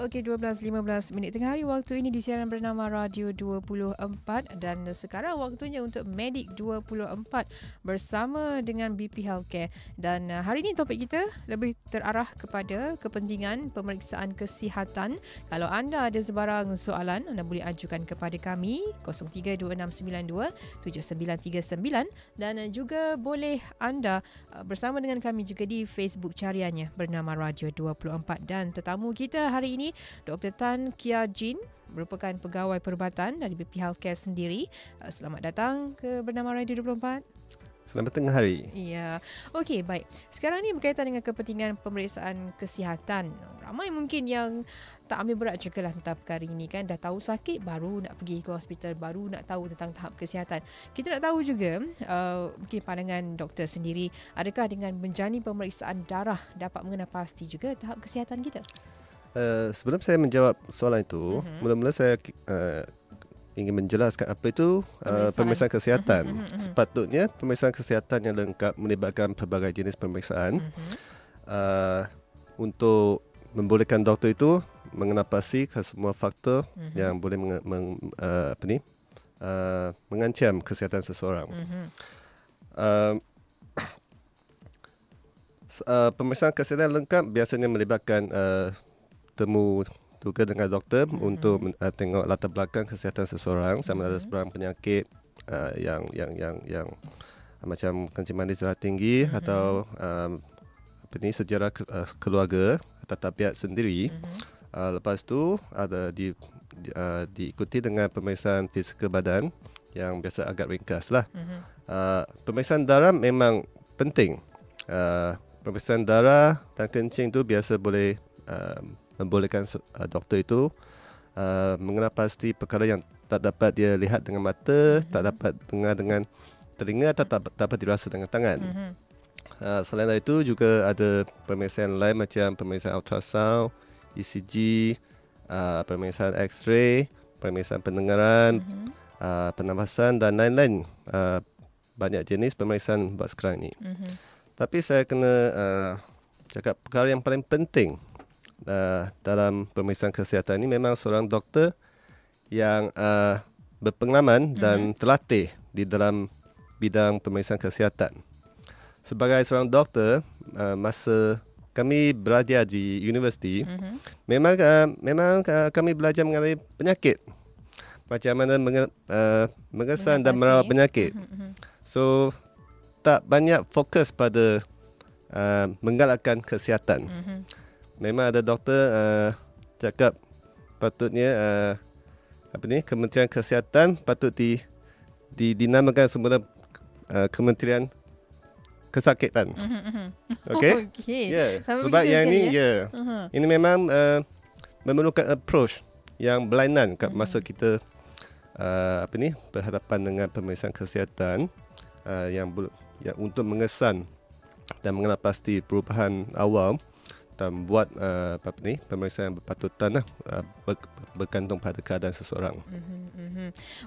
Okey, 12.15 minit tengah hari waktu ini di siaran bernama Radio 24 dan sekarang waktunya untuk Medik 24 bersama dengan BP Healthcare. Dan hari ini topik kita lebih terarah kepada kepentingan pemeriksaan kesihatan. Kalau anda ada sebarang soalan, anda boleh ajukan kepada kami 0326927939 dan juga boleh anda bersama dengan kami juga di Facebook cariannya bernama Radio 24. Dan tetamu kita hari ini Dr. Tan Kia Jin merupakan pegawai perubatan dari BP Healthcare sendiri. Selamat datang ke bernama Radio 24. Selamat tengah hari. Ya, okey, baik. Sekarang ni berkaitan dengan kepentingan pemeriksaan kesihatan. Ramai mungkin yang tak ambil berat juga lah tentang perkara ini kan. Dah tahu sakit, baru nak pergi ke hospital, baru nak tahu tentang tahap kesihatan. Kita nak tahu juga, mungkin pandangan doktor sendiri, adakah dengan menjalani pemeriksaan darah dapat mengenal pasti juga tahap kesihatan kita? Sebelum saya menjawab soalan itu, mula-mula saya ingin menjelaskan apa itu pemeriksaan kesihatan. Sepatutnya pemeriksaan kesihatan yang lengkap melibatkan pelbagai jenis pemeriksaan untuk membolehkan doktor itu mengenal pasti semua faktor yang boleh mengancam kesihatan seseorang. Pemeriksaan kesihatan lengkap biasanya melibatkan temu juga dengan doktor untuk tengok latar belakang kesihatan seseorang, sama ada sebarang penyakit yang macam kencing manis darah tinggi atau sejarah keluarga atau tabiat sendiri. Lepas tu ada diikuti dengan pemeriksaan fizikal badan yang biasa agak ringkas lah. Pemeriksaan darah memang penting. Pemeriksaan darah dan kencing tu biasa boleh membolehkan doktor itu mengenal pasti perkara yang tak dapat dia lihat dengan mata, tak dapat dengar dengan telinga atau tak dapat dirasa dengan tangan. Selain dari itu juga ada pemeriksaan lain macam pemeriksaan ultrasound, ECG, pemeriksaan X-ray, pemeriksaan pendengaran, pernafasan dan lain-lain. Banyak jenis pemeriksaan buat sekarang ni. Tapi saya kena cakap perkara yang paling penting dalam pemeriksaan kesihatan ini memang seorang doktor yang berpengalaman dan terlatih di dalam bidang pemeriksaan kesihatan. Sebagai seorang doktor, masa kami belajar di universiti, memang kami belajar mengenai penyakit, macam mana mengesan dan merawat penyakit. So tak banyak fokus pada menggalakkan kesihatan. Memang ada doktor cakap patutnya Kementerian Kesihatan patut dinamakan semula Kementerian Kesakitan. Okey. Yeah. Sebab yang ni ini memang memerlukan approach yang berlainan kat masa kita berhadapan dengan pemeriksaan kesihatan yang untuk mengesan dan mengenal pasti perubahan awal dan buat pemeriksaan yang berpatutan bergantung pada keadaan seseorang.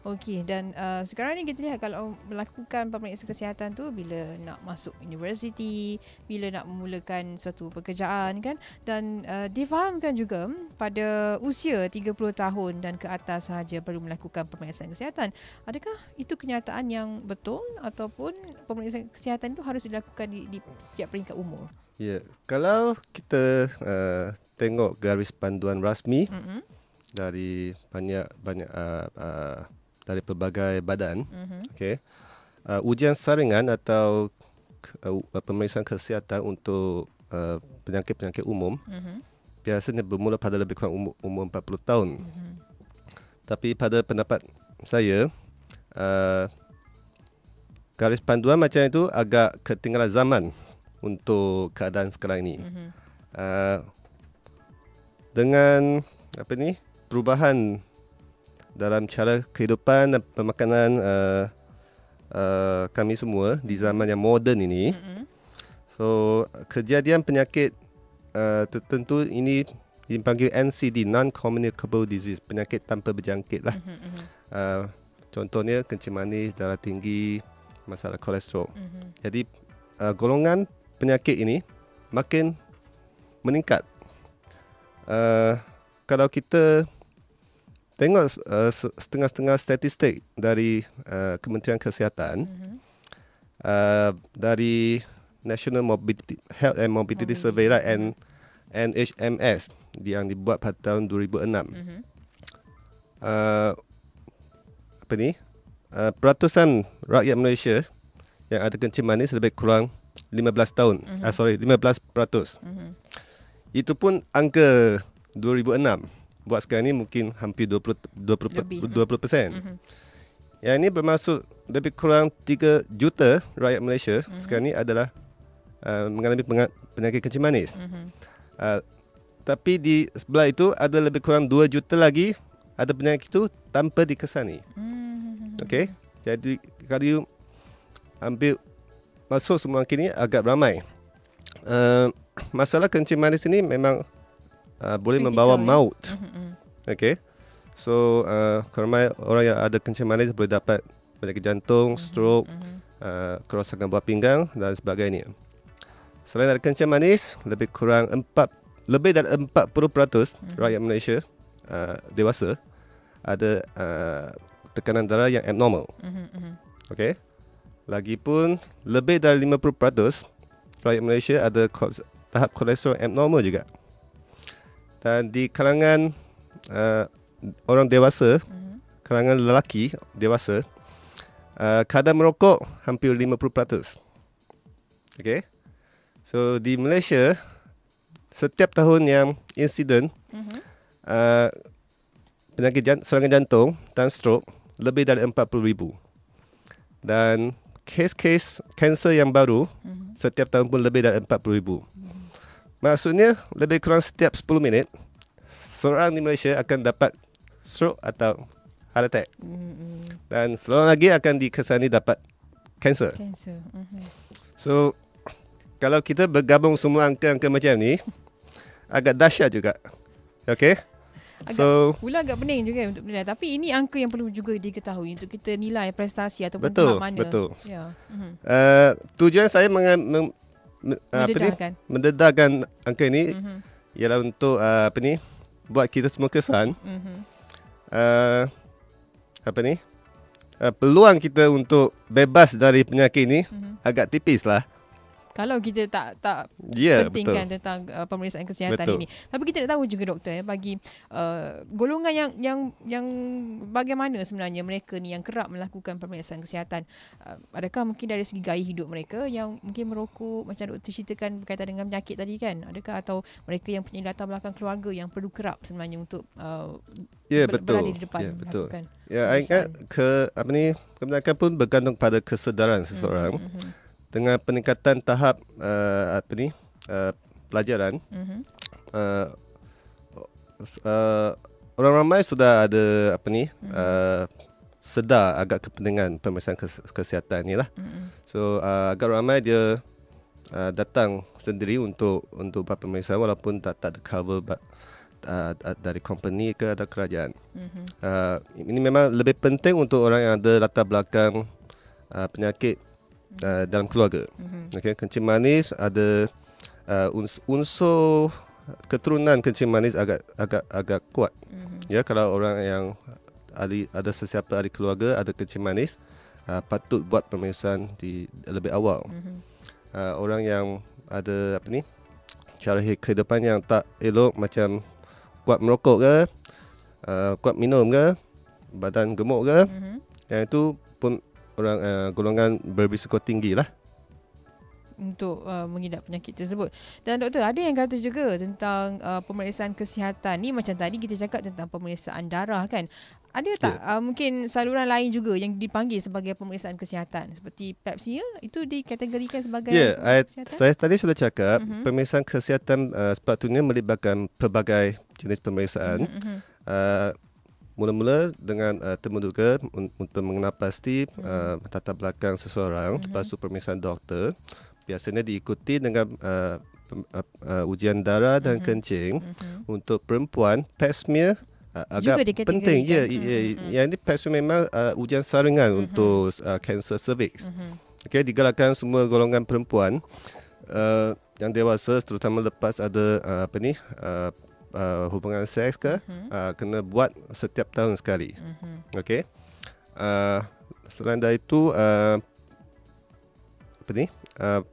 Okey, dan sekarang ni kita lihat kalau melakukan pemeriksaan kesihatan tu bila nak masuk universiti, bila nak memulakan suatu pekerjaan kan, dan difahamkan juga pada usia 30 tahun dan ke atas sahaja perlu melakukan pemeriksaan kesihatan. Adakah itu kenyataan yang betul ataupun pemeriksaan kesihatan itu harus dilakukan di setiap peringkat umur? Ya, kalau kita tengok garis panduan rasmi dari banyak dari pelbagai badan, okey, ujian saringan atau pemeriksaan kesihatan untuk penyakit-penyakit umum biasanya bermula pada lebih kurang umur 40 tahun. Tapi pada pendapat saya, garis panduan macam itu agak ketinggalan zaman untuk keadaan sekarang ini. Dengan perubahan dalam cara kehidupan dan pemakanan kami semua di zaman yang moden ini, so kejadian penyakit tertentu ini dipanggil NCD, non-communicable disease, penyakit tanpa berjangkit lah. Contohnya kencing manis, darah tinggi, masalah kolesterol. Jadi golongan penyakit ini makin meningkat. Kalau kita tengok setengah-setengah statistik dari Kementerian Kesihatan, dari National Health and Mobility Survey lah, NHMS yang dibuat pada tahun 2006. Peratusan rakyat Malaysia yang ada kencing manis lebih kurang 15 tahun. 15%. Itu pun angka 2006. Buat sekarang ni mungkin hampir 20%. Yang ini bermaksud lebih kurang 3 juta rakyat Malaysia sekarang ni adalah mengalami penyakit kencing manis. Tapi di sebelah itu ada lebih kurang 2 juta lagi ada penyakit itu tanpa dikesani. Okey. Jadi kalau you ambil masuk semua kini agak ramai. Masalah kencing manis ini memang boleh membawa maut. Okey. So ramai orang yang ada kencing manis boleh dapat penyakit jantung, stroke, kerosakan buah pinggang dan sebagainya. Selain ada kencing manis, lebih dari 40% rakyat Malaysia dewasa ada tekanan darah yang abnormal. Okey. Lagipun lebih dari 50% rakyat Malaysia ada tahap kolesterol abnormal juga. Dan di kalangan orang dewasa, kalangan lelaki dewasa, kadar merokok hampir 50%. Okey. So di Malaysia setiap tahun yang insiden penyakit serangan jantung dan stroke lebih dari 40,000. Dan kes-kes kanser yang baru setiap tahun pun lebih dari 40,000. Maksudnya lebih kurang setiap 10 minit seorang di Malaysia akan dapat stroke atau heart attack. Dan seorang lagi akan dikesani dapat kanser. So kalau kita bergabung semua angka-angka macam ni agak dahsyat juga. Okey. Agak pening juga untuk menilai. Tapi ini angka yang perlu juga diketahui untuk kita nilai prestasi ataupun betul, tahap mana. Betul. Ya. Tujuan saya mendedahkan angka ini ialah untuk buat kita semua kesan. Peluang kita untuk bebas dari penyakit ini agak tipis lah. Kalau kita tak pentingkan tentang pemeriksaan kesihatan ini. Tapi kita nak tahu juga doktor, bagi golongan yang bagaimana sebenarnya mereka ni yang kerap melakukan pemeriksaan kesihatan. Adakah mungkin dari segi gaya hidup mereka yang mungkin merokok, macam doktor ceritakan berkaitan dengan penyakit tadi kan? Adakah atau mereka yang punya latar belakang keluarga yang perlu kerap sebenarnya untuk berada di depan melakukan. Ya, ingat kebanyakan pun bergantung pada kesedaran seseorang. Dengan peningkatan tahap pelajaran, orang ramai sudah ada sedar agak kepentingan pemeriksaan kesihatan ni lah. So agak ramai dia datang sendiri untuk buat pemeriksaan walaupun tak ada cover dari company ke atau kerajaan. Ini memang lebih penting untuk orang yang ada latar belakang penyakit dalam keluarga. Okay, kencing manis ada unsur keturunan kencing manis agak kuat. Ya, kalau orang yang ada sesiapa ahli keluarga ada kencing manis, patut buat pemeriksaan lebih awal. Orang yang ada cara kehidupan yang tak elok, macam kuat merokok ke, kuat minum ke, badan gemuk ke, yang itu pun orang golongan berisiko tinggi lah untuk mengidap penyakit tersebut. Dan doktor, ada yang kata juga tentang pemeriksaan kesihatan ni, macam tadi kita cakap tentang pemeriksaan darah kan, ada tak mungkin saluran lain juga yang dipanggil sebagai pemeriksaan kesihatan seperti pap smear, itu dikategorikan sebagai kesihatan? Saya tadi sudah cakap pemeriksaan kesihatan sepatutnya melibatkan pelbagai jenis pemeriksaan. Mula-mula dengan temuduga untuk mengenal pasti latar belakang seseorang. Lepas itu pemeriksaan doktor biasanya diikuti dengan ujian darah dan kencing. Untuk perempuan, pap smear agak penting. Yang ini PAPS memang ujian saringan untuk kanser cervix. Okey, digalakkan semua golongan perempuan yang dewasa, terutama lepas ada hubungan seks ke, kena buat setiap tahun sekali. Okey. Selain dari itu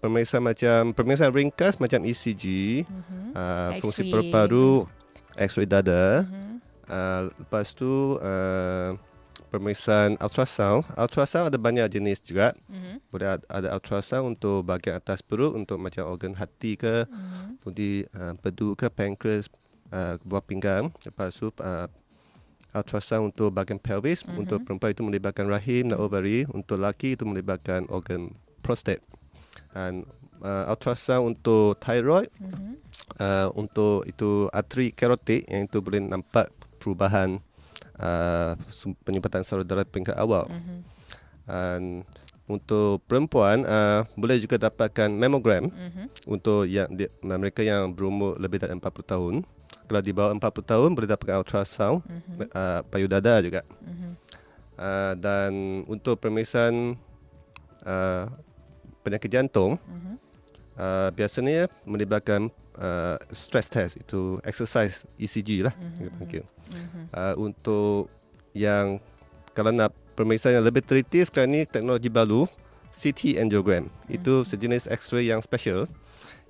pemeriksaan ringkas macam ECG, fungsi paru-paru, X-ray dada. Lepas tu pemeriksaan ultrasound. Ultrasound ada banyak jenis juga. Boleh ada ultrasound untuk bahagian atas perut, untuk macam organ hati ke, budi pedu ke, pankreas, buah pinggang. Lepas tu ultrasound untuk bahagian pelvis. Untuk perempuan itu melibatkan rahim dan ovari. Untuk lelaki itu melibatkan organ prostat. Dan ultrasound untuk thyroid, untuk itu arteri karotik, yang itu boleh nampak perubahan penyumbatan salur darah peringkat awal. Dan untuk perempuan boleh juga dapatkan mammogram untuk mereka yang berumur lebih dari 40 tahun. Kalau di bawah 40 tahun boleh dapatkan ultrasound payudara juga. Dan untuk pemeriksaan penyakit jantung, biasanya melibatkan stress test, itu exercise ECG lah. Untuk yang kalau nak pemeriksaan yang lebih teliti, sekarang ni teknologi baru, CT angiogram. Itu sejenis X-ray yang special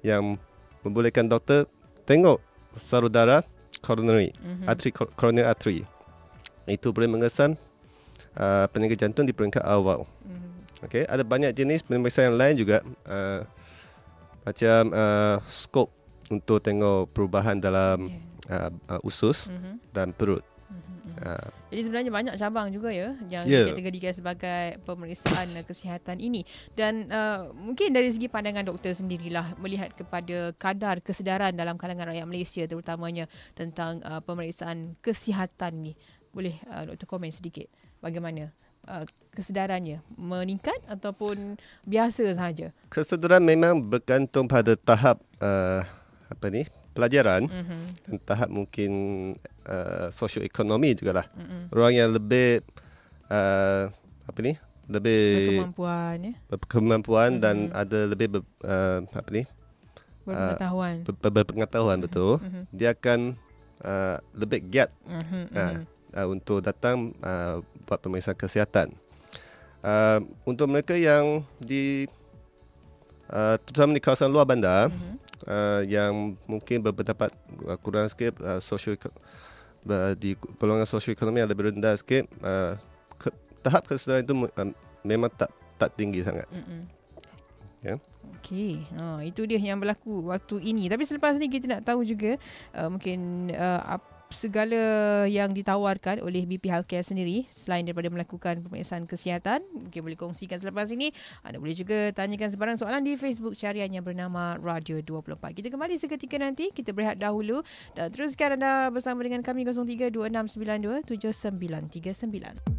yang membolehkan doktor tengok salur darah coronary, coronary artery. Itu boleh mengesan penyakit jantung di peringkat awal. Okay, ada banyak jenis pemeriksaan yang lain juga, macam scope untuk tengok perubahan dalam usus dan perut. Jadi sebenarnya banyak cabang juga ya yang dikategorikan sebagai pemeriksaan kesihatan ini. Dan mungkin dari segi pandangan doktor sendirilah, melihat kepada kadar kesedaran dalam kalangan rakyat Malaysia terutamanya tentang pemeriksaan kesihatan ni, boleh doktor komen sedikit bagaimana kesedarannya, meningkat ataupun biasa sahaja? Kesedaran memang bergantung pada tahap pelajaran dan tahap mungkin sosioekonomi jugalah. Orang yang lebih lebih berkemampuan dan ada lebih berpengetahuan betul, dia akan lebih giat untuk datang buat pemeriksaan kesihatan. Untuk mereka yang terutama di kawasan luar bandar, yang mungkin berpendapat kurang sikit di golongan sosioekonomi yang lebih rendah sikit, tahap kesedaran itu memang tak tinggi sangat. Okey, itu dia yang berlaku waktu ini. Tapi selepas ni kita nak tahu juga mungkin segala yang ditawarkan oleh BP Healthcare sendiri selain daripada melakukan pemeriksaan kesihatan. Mungkin boleh kongsikan selepas ini. Anda boleh juga tanyakan sebarang soalan di Facebook carian yang bernama Radio 24. Kita kembali seketika nanti. Kita berehat dahulu dan teruskan anda bersama dengan kami 0326927939.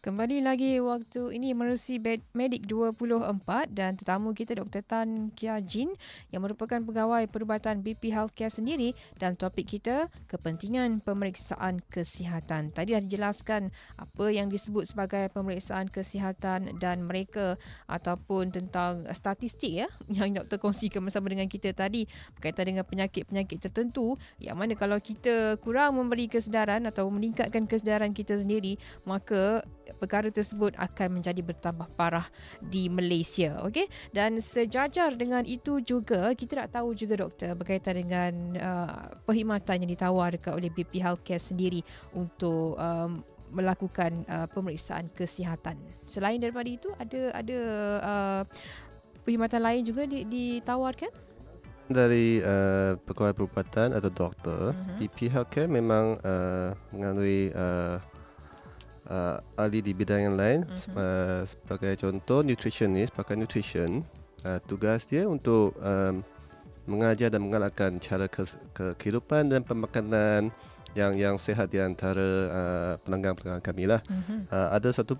Kembali lagi waktu ini menerusi Medik 24 dan tetamu kita Dr. Tan Kia Jin yang merupakan pegawai perubatan BP Healthcare sendiri, dan topik kita kepentingan pemeriksaan kesihatan. Tadi dah dijelaskan apa yang disebut sebagai pemeriksaan kesihatan dan mereka ataupun tentang statistik yang doktor kongsikan bersama dengan kita tadi berkaitan dengan penyakit-penyakit tertentu yang mana kalau kita kurang memberi kesedaran atau meningkatkan kesedaran kita sendiri, maka perkara tersebut akan menjadi bertambah parah di Malaysia. Okey, dan sejajar dengan itu juga kita nak tahu juga doktor berkaitan dengan perkhidmatan yang ditawarkan oleh BP Healthcare sendiri untuk melakukan pemeriksaan kesihatan. Selain daripada itu, ada perkhidmatan lain juga ditawarkan? Dari pegawai perubatan atau doktor, BP Healthcare memang mengandungi ahli di bidang yang lain. Sebagai contoh, nutritionist, pakar nutrition. Tugas dia untuk mengajar dan mengalahkan cara kehidupan dan pemakanan yang sihat di antara pelanggan-pelanggan kami lah. Ada satu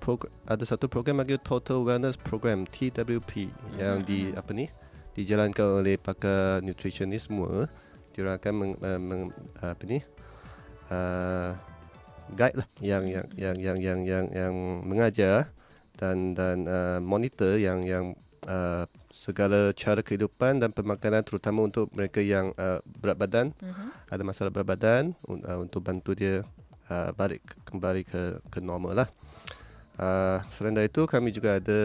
program lagi, Total Wellness Program TWP, yang dijalankan oleh pakar nutritionist semua. Dia akan guide lah yang mengajar dan monitor yang segala cara kehidupan dan pemakanan, terutama untuk mereka yang berat badan, ada masalah berat badan, untuk bantu dia balik kembali ke normal lah. Selain dari itu, kami juga ada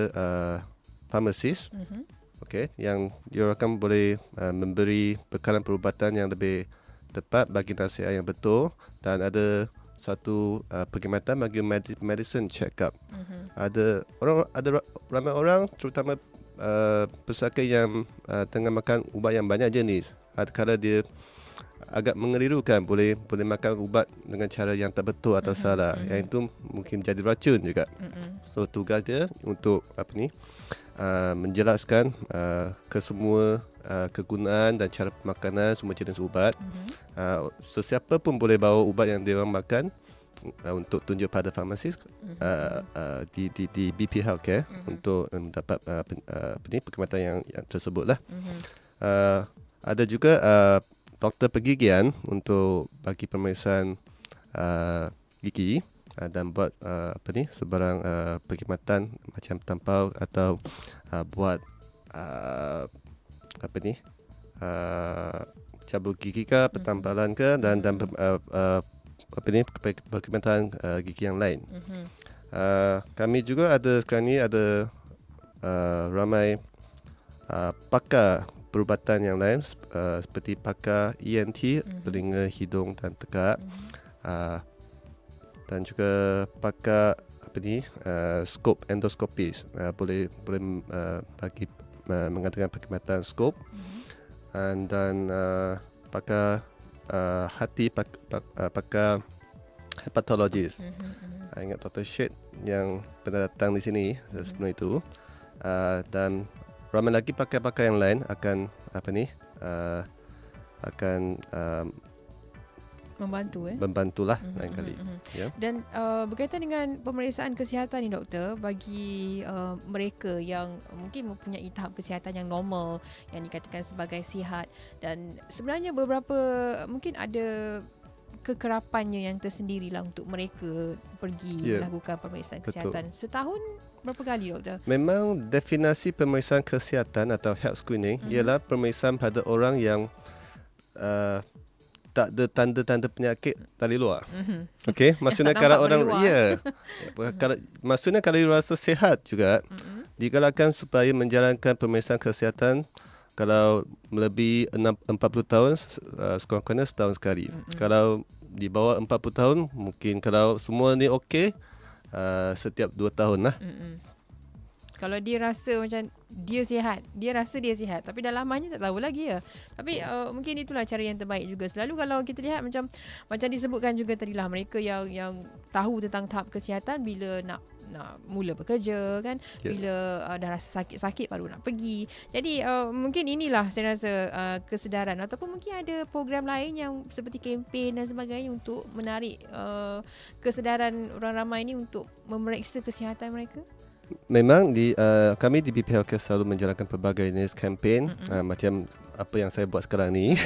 pharmacist, yang dia akan boleh memberi bekalan perubatan yang lebih tepat bagi nasihat yang betul, dan ada satu perkhidmatan bagi medicine check-up. Ada ramai orang, terutama pesakit yang tengah makan ubat yang banyak jenis. Kadang dia agak mengelirukan, boleh makan ubat dengan cara yang tak betul atau salah. Yang itu mungkin jadi racun juga. So tugas dia untuk menjelaskan kesemua kegunaan dan cara pemakanan semua jenis ubat. Sesiapa pun boleh bawa ubat yang dia orang makan untuk tunjuk pada farmasis di BP Healthcare untuk mendapat perkhidmatan yang tersebut lah. Ada juga doktor pergigian untuk bagi pemeriksaan gigi dan buat sebarang perkhidmatan macam tampau atau buat cabut gigi ke, pertambalan ke, dan perkhidmatan gigi yang lain. Kami juga sekarang ni ada ramai pakar perubatan yang lain, seperti pakar ENT, telinga, hidung dan tekak, dan juga pakar skop endoskopis, boleh bagi mengadakan perkhidmatan skop, dan pakar hati, pakar hepatologis. Ingat Dr. Syed yang pernah datang di sini sebelum itu, dan ramai lagi pakar-pakar yang lain akan membantulah lain kali. Dan berkaitan dengan pemeriksaan kesihatan ni doktor, bagi mereka yang mungkin mempunyai tahap kesihatan yang normal, yang dikatakan sebagai sihat, dan sebenarnya beberapa mungkin ada kekerapannya yang tersendirilah untuk mereka pergi lakukan pemeriksaan kesihatan. Setahun berapa kali doktor? Memang definisi pemeriksaan kesihatan atau health screening ialah pemeriksaan pada orang yang tak ada tanda-tanda penyakit tali luar. Okey, maksudnya kalau orang maksudnya kalau rasa sihat juga, digalakkan supaya menjalankan pemeriksaan kesihatan kalau melebihi 40 tahun, sekurang-kurangnya setahun sekali. Kalau di bawah 40 tahun, mungkin kalau semua ni okey, setiap 2 tahun lah. Kalau dia rasa macam dia sihat, dia rasa dia sihat, tapi dalamnya tak tahu lagi ya. Tapi mungkin itulah cara yang terbaik juga. Selalu kalau kita lihat macam disebutkan juga tadilah, mereka yang tahu tentang tahap kesihatan bila nak mula bekerja kan, bila dah rasa sakit-sakit baru nak pergi. Jadi mungkin inilah saya rasa kesedaran, ataupun mungkin ada program lain yang seperti kempen dan sebagainya untuk menarik kesedaran orang ramai ini untuk memeriksa kesihatan mereka. Memang kami di BP Healthcare selalu menjalankan pelbagai jenis kempen, macam apa yang saya buat sekarang ni.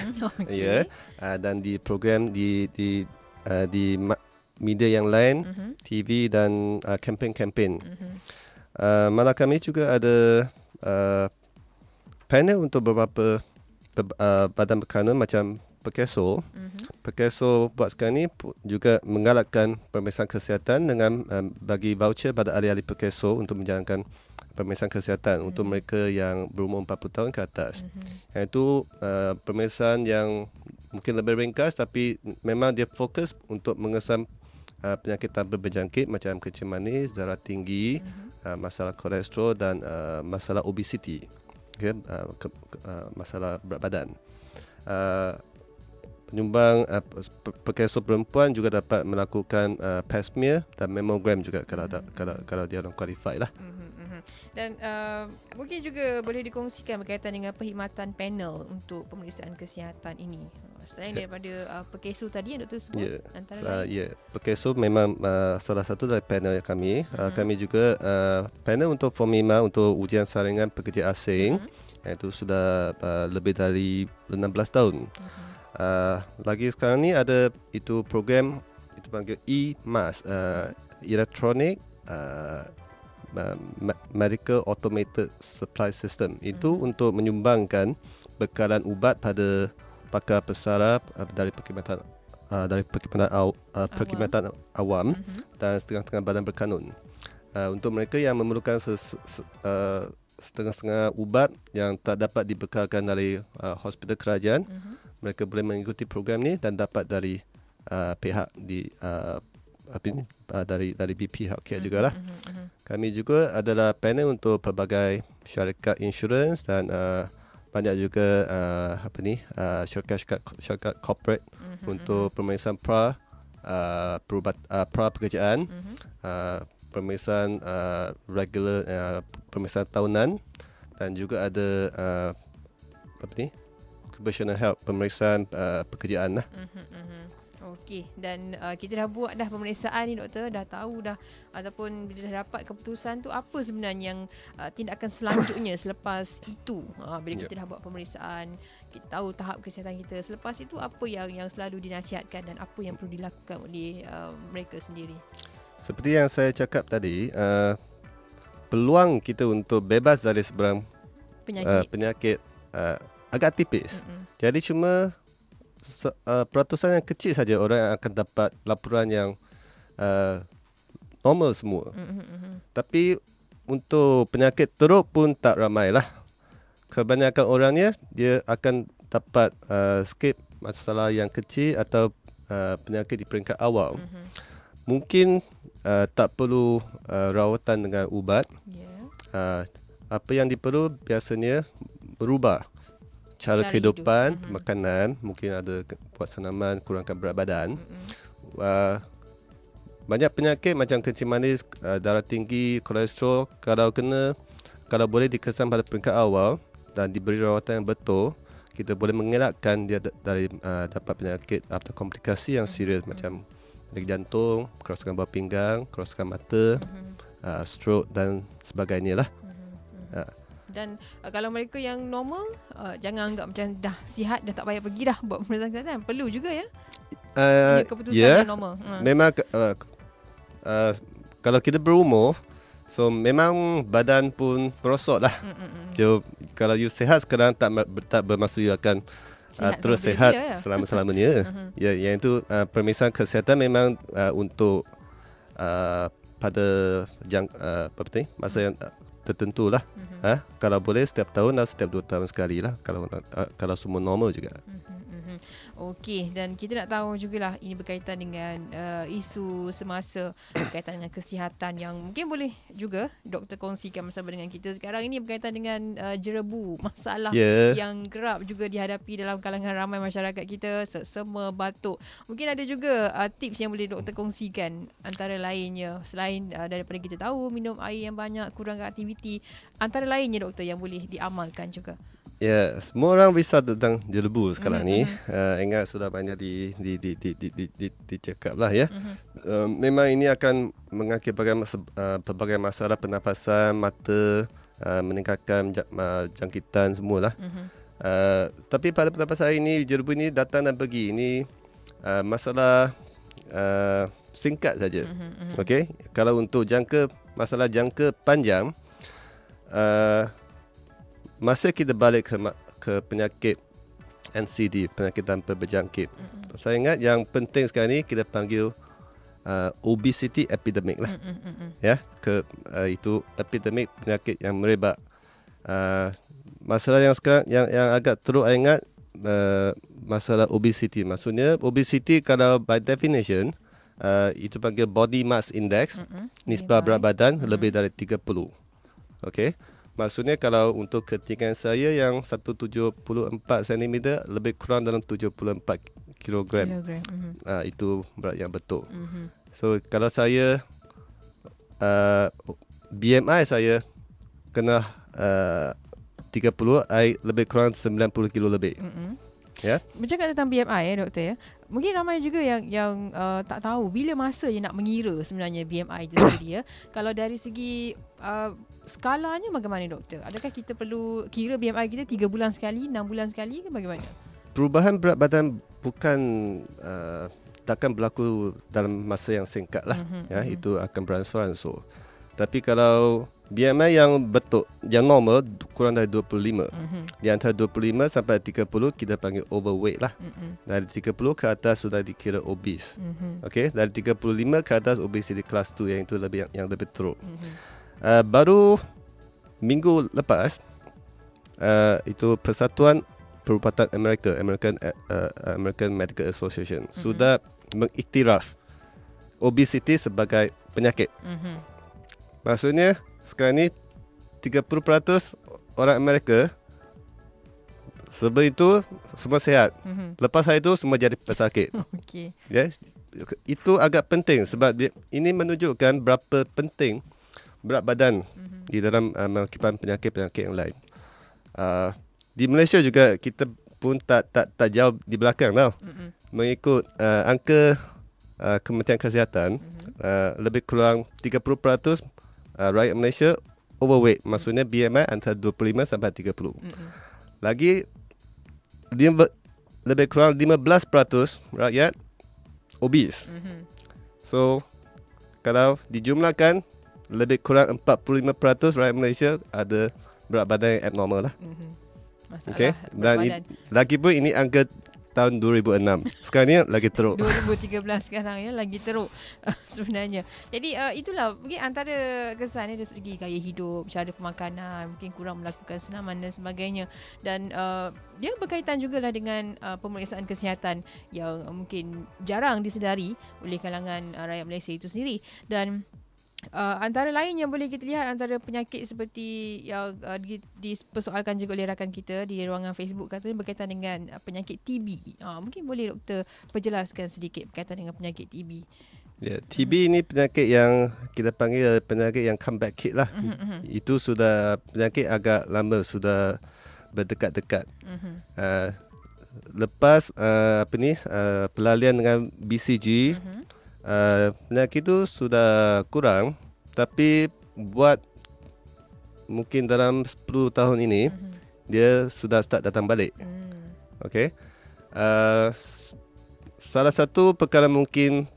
Dan di program di media yang lain, TV dan kempen-kempen. Malah kami juga ada panel untuk beberapa badan berkanun macam Perkeso. Perkeso buat sekarang ni juga menggalakkan pemeriksaan kesihatan dengan bagi voucher pada ahli-ahli Perkeso untuk menjalankan pemeriksaan kesihatan untuk mereka yang berumur 40 tahun ke atas. Itu pemeriksaan yang mungkin lebih ringkas, tapi memang dia fokus untuk mengesam penyakit tak berjangkit macam kencing manis, darah tinggi, masalah kolesterol dan masalah obesiti, masalah berat badan. Penyumbang Perkeso perempuan juga dapat melakukan pap smear dan mammogram juga kalau dia orang qualified lah. Dan mungkin juga boleh dikongsikan berkaitan dengan perkhidmatan panel untuk pemeriksaan kesihatan ini. Selain daripada Perkeso tadi yang doktor sebut, antara lain. Perkeso memang salah satu dari panel kami. Kami juga panel untuk Form 5 untuk ujian saringan pekerja asing. Itu sudah lebih dari 16 tahun. Lagi sekarang ni ada itu program itu panggil e-MAS, Electronic Medical Automated Supply System. Itu untuk menyumbangkan bekalan ubat pada pakar pesara dari perkhidmatan perkhidmatan awam dan setengah-setengah badan berkanun. Untuk mereka yang memerlukan setengah-setengah ubat yang tak dapat dibekalkan dari hospital kerajaan, mereka boleh mengikuti program ni dan dapat dari pihak dari BP Healthcare jugalah. Kami juga adalah panel untuk pelbagai syarikat insurans dan banyak juga syarikat corporate untuk pemeriksaan pra pekerjaan, pemeriksaan regular, pemeriksaan tahunan, dan juga ada occupational health, pemeriksaan pekerjaan lah. Okey, dan kita dah buat dah pemeriksaan ni doktor, dah tahu dah ataupun bila dah dapat keputusan tu, apa sebenarnya yang tindakan selanjutnya selepas itu. Bila kita dah buat pemeriksaan, kita tahu tahap kesihatan kita. Selepas itu apa yang selalu dinasihatkan dan apa yang perlu dilakukan oleh mereka sendiri? Seperti yang saya cakap tadi, peluang kita untuk bebas dari sebarang penyakit agak tipis. Jadi cuma peratusan yang kecil saja orang yang akan dapat laporan yang normal semua. Tapi untuk penyakit teruk pun tak ramai lah. Kebanyakan orangnya dia akan dapat skip masalah yang kecil atau penyakit di peringkat awal. Mungkin tak perlu rawatan dengan ubat. Apa yang diperlu biasanya berubah cara kehidupan, makanan, mungkin ada buat senaman, kurangkan berat badan. Banyak penyakit macam kencing manis, darah tinggi, kolesterol, kalau boleh dikesan pada peringkat awal dan diberi rawatan yang betul, kita boleh mengelakkan dia dari dapat penyakit atau komplikasi yang serius macam penyakit jantung, kerosakan bawah pinggang, kerosakan mata, stroke dan sebagainya lah. Dan kalau mereka yang normal, jangan anggap macam dah sihat, dah tak payah pergi dah buat pemeriksaan kesihatan. Perlu juga ya? Keputusan yang normal. Memang kalau kita berumur, so memang badan pun merosot lah. So, kalau you sihat sekarang tak bermaksud you akan terus sihat selama-lamanya. Yang itu pemeriksaan kesihatan memang untuk pada masa yang tertentu lah. Kalau boleh setiap tahun atau setiap 2 tahun sekali lah, kalau semua normal juga. Okey, dan kita nak tahu jugalah ini berkaitan dengan isu semasa berkaitan dengan kesihatan yang mungkin boleh juga doktor kongsikan bersama dengan kita sekarang ini berkaitan dengan jerebu, masalah yang kerap juga dihadapi dalam kalangan ramai masyarakat kita, sesama, batuk. Mungkin ada juga tips yang boleh doktor kongsikan, antara lainnya selain daripada kita tahu minum air yang banyak, kurangkan aktiviti, antara lainnya doktor yang boleh diamalkan juga. Semua orang risau tentang jerebu sekarang ni. Ingat sudah banyak dicakap lah ya. Memang ini akan mengakibatkan pelbagai masalah pernafasan, mata, meningkatkan jangkitan semualah. Tapi pada pendapat saya ini, jerebu ini datang dan pergi. Ini masalah singkat saja. Okey, kalau untuk masalah jangka panjang, masa kita balik ke penyakit NCD, penyakit tanpa berjangkit, saya ingat yang penting sekarang ni kita panggil obesity epidemic lah. Itu epidemic, penyakit yang merebak. Masalah yang sekarang yang agak teruk saya ingat, masalah obesity. Maksudnya obesity kalau by definition itu panggil body mass index, nisbah berat badan lebih dari 30. Okey. Maksudnya kalau untuk ketinggian saya yang 174 cm, lebih kurang dalam 74 kilogram. Itu berat yang betul. So kalau saya BMI saya kena 30, lebih kurang 90 kilo lebih. Ya. Bercakap tentang BMI doktor ya. Mungkin ramai juga yang tak tahu bila masa yang nak mengira sebenarnya BMI itu sendiri ya. Kalau dari segi skalanya bagaimana doktor? Adakah kita perlu kira BMI kita 3 bulan sekali, 6 bulan sekali ke bagaimana? Perubahan berat badan bukan takkan berlaku dalam masa yang singkat lah. Itu akan beransur-ansur. Tapi kalau BMI yang betul, yang normal kurang dari 25. Di antara 25 sampai 30 kita panggil overweight lah. Dari 30 ke atas sudah dikira obese. Okey, dari 35 ke atas obesity class 2 yang itu yang lebih teruk. Baru minggu lepas itu Persatuan Perubatan American Medical Association sudah mengiktiraf obesity sebagai penyakit. Maksudnya sekarang ni 30% orang Amerika sebelum itu semua sihat. Lepas hari itu semua jadi pesakit. Okey. Yes. Itu agak penting sebab ini menunjukkan berapa penting berat badan di dalam melakukan penyakit-penyakit yang lain. Di Malaysia juga kita pun tak jauh di belakang tau. Mengikut angka Kementerian Kesihatan, lebih kurang 30% rakyat Malaysia overweight. Maksudnya BMI antara 25 sampai 30. Lagi lebih kurang 15% rakyat obese. So kalau dijumlahkan lebih kurang 45% rakyat Malaysia ada berat badan yang abnormal lah. Masalah Okay. Dan lagi pun ini angka tahun 2006. Sekarang ni lagi teruk. 2013 sekarang ya, lagi teruk sebenarnya. Jadi itulah mungkin antara kesan dari segi gaya hidup, cara pemakanan, mungkin kurang melakukan senaman dan sebagainya. Dan dia berkaitan jugalah dengan pemeriksaan kesihatan yang mungkin jarang disedari oleh kalangan rakyat Malaysia itu sendiri. Dan antara lain yang boleh kita lihat antara penyakit seperti yang dipersoalkan juga oleh rakan kita di ruangan Facebook, katanya berkaitan dengan penyakit TB. Mungkin boleh doktor perjelaskan sedikit berkaitan dengan penyakit TB. Ya, TB ini penyakit yang kita panggil penyakit yang comeback kid lah. Itu sudah penyakit agak lama, sudah berdekat-dekat. Lepas pelalian dengan BCG, penyakit itu sudah kurang, tapi buat mungkin dalam 10 tahun ini dia sudah start datang balik. Okay. Salah satu perkara mungkin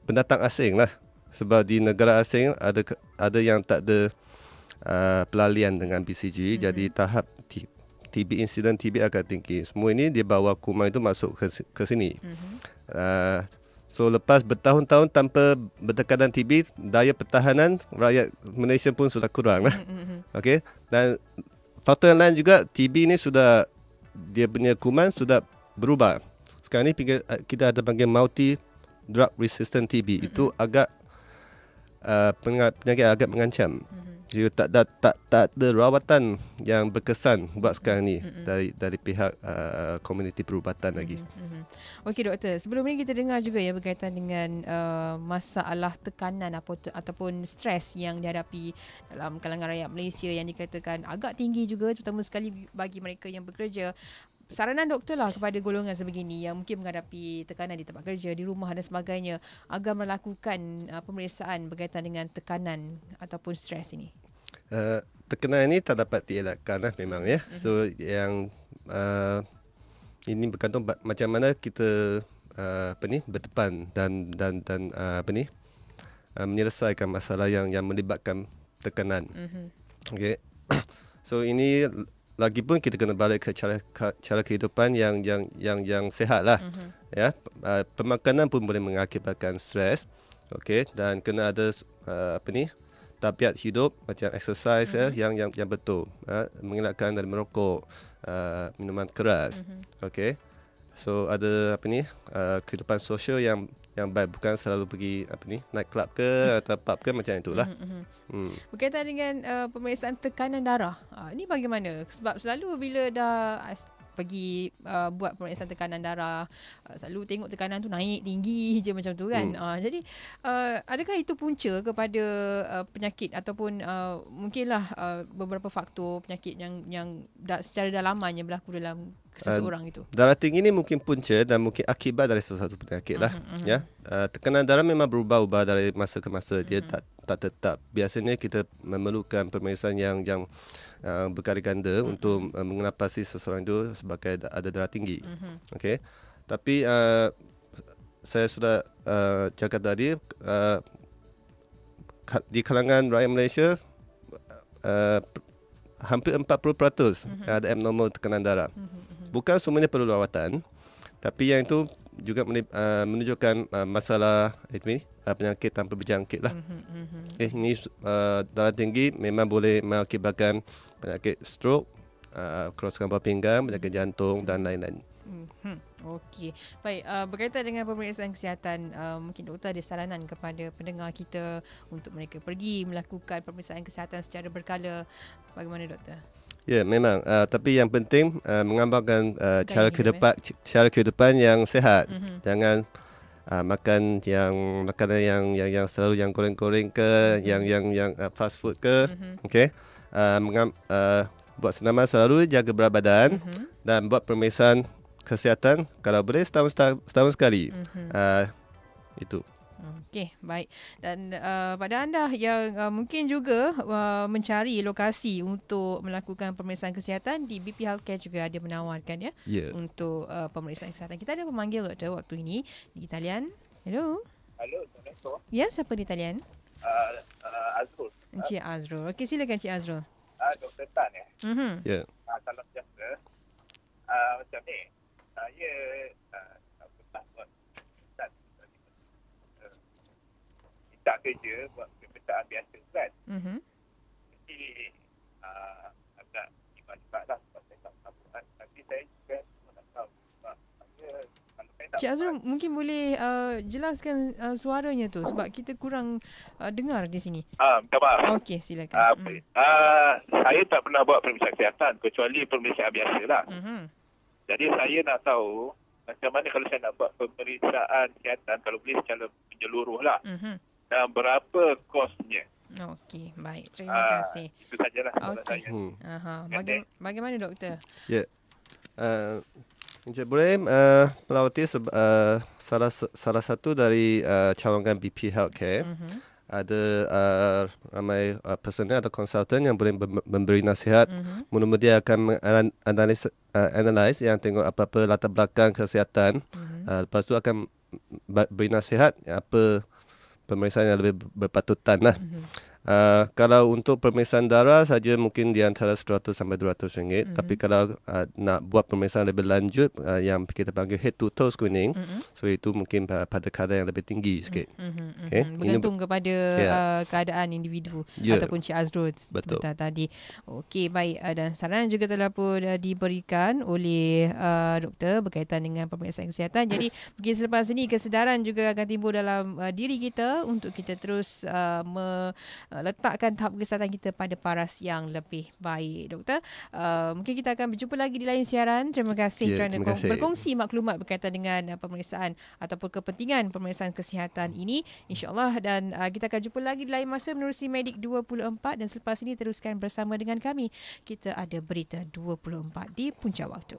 pendatang asing lah, sebab di negara asing ada yang tak ada pelalian dengan BCG, jadi tahap TB, insiden TB agak tinggi. Semua ini dia bawa kuman itu masuk ke sini. So lepas bertahun-tahun tanpa berdekatan TB, daya pertahanan rakyat Malaysia pun sudah kurang lah. Okay. Dan faktor yang lain juga, TB ni sudah, dia punya kuman sudah berubah. Sekarang ni kita ada panggil multi drug resistant TB. Itu agak penyakit agak mengancam. Jadi tak ada rawatan yang berkesan buat sekarang ni dari pihak komuniti perubatan lagi. Okey doktor, sebelum ini kita dengar juga ya berkaitan dengan masalah tekanan ataupun stres yang dihadapi dalam kalangan rakyat Malaysia yang dikatakan agak tinggi juga, terutama sekali bagi mereka yang bekerja. Saranan doktor lah kepada golongan sebegini yang mungkin menghadapi tekanan di tempat kerja, di rumah dan sebagainya, agar melakukan pemeriksaan berkaitan dengan tekanan ataupun stres ini. Tekanan ini tak dapat dielakkan lah memang ya. So yang ini bergantung macam mana kita berdepan dan menyelesaikan masalah yang melibatkan tekanan. Okay. So ini lagipun kita kena balik ke cara kehidupan yang sihat lah. Ya, pemakanan pun boleh mengakibatkan stres. Okay, dan kena ada tabiat hidup macam exercise yang betul, mengelakkan dari merokok, minuman keras. Okay, so ada kehidupan sosial yang baik, bukan selalu pergi night club ke atau pub ke, macam itulah. Berkaitan dengan pemeriksaan tekanan darah, ini bagaimana? Sebab selalu bila dah pergi buat pemeriksaan tekanan darah, selalu tengok tekanan tu naik tinggi je macam tu kan. Jadi adakah itu punca kepada penyakit ataupun mungkinlah beberapa faktor penyakit yang secara dalamannya berlaku dalam seseorang itu? Darah tinggi ini mungkin punca dan mungkin akibat dari sesuatu penyakit lah. Ya, tekanan darah memang berubah-ubah dari masa ke masa. Dia tak tetap. Biasanya kita memerlukan pemeriksaan yang berkali ganda untuk mengenapasi seseorang itu sebagai ada darah tinggi. Okey. Tapi saya sudah cakap tadi, di kalangan rakyat Malaysia hampir 40% ada abnormal tekanan darah. Bukan semuanya perlu rawatan, tapi yang itu juga menunjukkan masalah penyakit tanpa berjangkit lah. Ini darah tinggi memang boleh mengakibatkan penyakit stroke, kerosakan buah pinggang, penyakit jantung dan lain-lain. Okey. Baik, berkaitan dengan pemeriksaan kesihatan, mungkin doktor ada saranan kepada pendengar kita untuk mereka pergi melakukan pemeriksaan kesihatan secara berkala. Bagaimana doktor? Ya, memang. Tapi yang penting mengamalkan cara kehidupan yang sihat. Jangan makan makanan yang selalu yang goreng-goreng ke, yang fast food ke. Okey. Buat senaman selalu jaga berat badan dan buat pemeriksaan kesihatan kalau boleh setahun sekali. Itu. Okey, baik. Dan pada anda yang mungkin juga mencari lokasi untuk melakukan pemeriksaan kesihatan, di BP Healthcare juga ada menawarkan untuk pemeriksaan kesihatan. Kita ada pemanggil doktor waktu ini di talian. Hello. Halo, Assalamualaikum. Ya, siapa di talian? Azrul. Encik Azrul. Okey, silakan Encik Azrul. Dr. Tan ya. Ya. Salam sejahtera. Macam ni, saya pernah buat minta kerja buat pemeriksaan biasa kan. Jadi agak libat-libat lah sebab saya tak tahu kan. Tapi saya juga nak tahu sebab saya kalau saya tak Encik Azrul, mungkin boleh jelaskan suaranya tu sebab kita kurang dengar di sini. minta maaf. Okey, silakan. Saya tak pernah buat pemeriksaan kesihatan kecuali pemeriksaan biasa lah. Jadi saya nak tahu macam mana kalau saya nak buat pemeriksaan kesihatan, kalau boleh secara menyeluruh lah. Dan berapa kosnya. Okey, baik. Terima kasih. Itu sajalah soalan Okey. saya. Bagaimana doktor? Ya. Encik boleh melawati salah satu dari cawangan BP Healthcare. Ada ramai personel atau konsultan yang boleh memberi nasihat. Mula-mula dia akan analyse yang tengok apa-apa latar belakang kesihatan. Lepas tu akan beri nasihat apa pemeriksaan yang lebih berpatutan lah. Kalau untuk pemeriksaan darah saja mungkin di antara 100 sampai 200 ringgit. Tapi kalau nak buat pemeriksaan lebih lanjut yang kita panggil head to toe screening, so itu mungkin pada kadar yang lebih tinggi sikit. Okay? Bergantung kepada keadaan individu ataupun Cik Azrul sebentar tadi. Okey, baik. Dan saran juga telah pun diberikan oleh doktor berkaitan dengan pemeriksaan kesihatan. Jadi mungkin selepas ini kesedaran juga akan timbul dalam diri kita untuk kita terus letakkan tahap kesihatan kita pada paras yang lebih baik, doktor. Mungkin kita akan berjumpa lagi di lain siaran. Terima kasih kerana berkongsi maklumat berkaitan dengan pemeriksaan ataupun kepentingan pemeriksaan kesihatan ini, insya-Allah. Dan kita akan jumpa lagi di lain masa menerusi Medik 24. Dan selepas ini teruskan bersama dengan kami. Kita ada berita 24 di Punca Waktu.